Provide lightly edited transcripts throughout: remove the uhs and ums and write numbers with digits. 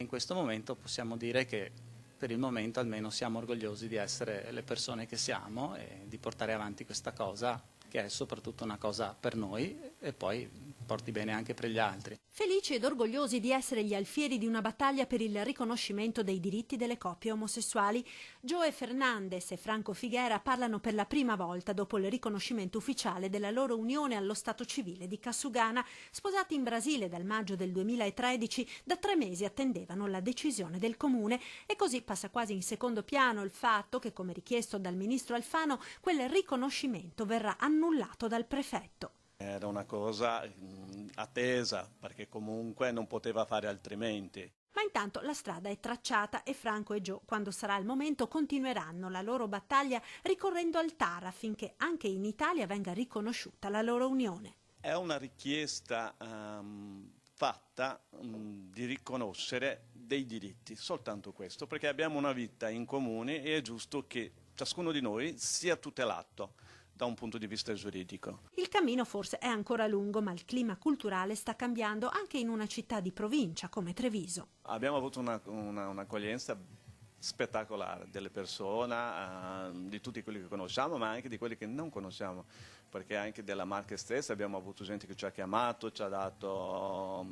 In questo momento possiamo dire che per il momento almeno siamo orgogliosi di essere le persone che siamo e di portare avanti questa cosa che è soprattutto una cosa per noi e poi porti bene anche per gli altri. Felici ed orgogliosi di essere gli alfieri di una battaglia per il riconoscimento dei diritti delle coppie omosessuali, Joe Fernandez e Franco Figuera parlano per la prima volta dopo il riconoscimento ufficiale della loro unione allo stato civile di Casugana. Sposati in Brasile dal maggio del 2013, da 3 mesi attendevano la decisione del comune e così passa quasi in secondo piano il fatto che, come richiesto dal ministro Alfano, quel riconoscimento verrà annullato dal prefetto. Era una cosa attesa, perché comunque non poteva fare altrimenti. Ma intanto la strada è tracciata e Franco e Joe, quando sarà il momento, continueranno la loro battaglia ricorrendo al TAR affinché anche in Italia venga riconosciuta la loro unione. È una richiesta fatta di riconoscere dei diritti, soltanto questo, perché abbiamo una vita in comune e è giusto che ciascuno di noi sia tutelato da un punto di vista giuridico. Il cammino forse è ancora lungo, ma il clima culturale sta cambiando anche in una città di provincia come Treviso. Abbiamo avuto un'accoglienza spettacolare delle persone, di tutti quelli che conosciamo, ma anche di quelli che non conosciamo, perché anche della Marche stessa abbiamo avuto gente che ci ha chiamato, ci ha dato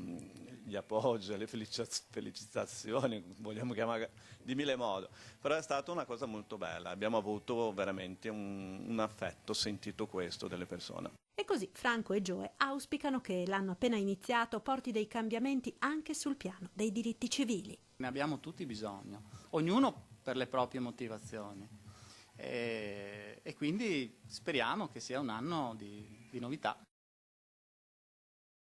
gli appoggi, le felicitazioni, vogliamo chiamare di mille modi, però è stata una cosa molto bella, abbiamo avuto veramente un affetto, sentito questo delle persone. E così Franco e Joe auspicano che l'anno appena iniziato porti dei cambiamenti anche sul piano dei diritti civili. Ne abbiamo tutti bisogno, ognuno per le proprie motivazioni e quindi speriamo che sia un anno di novità.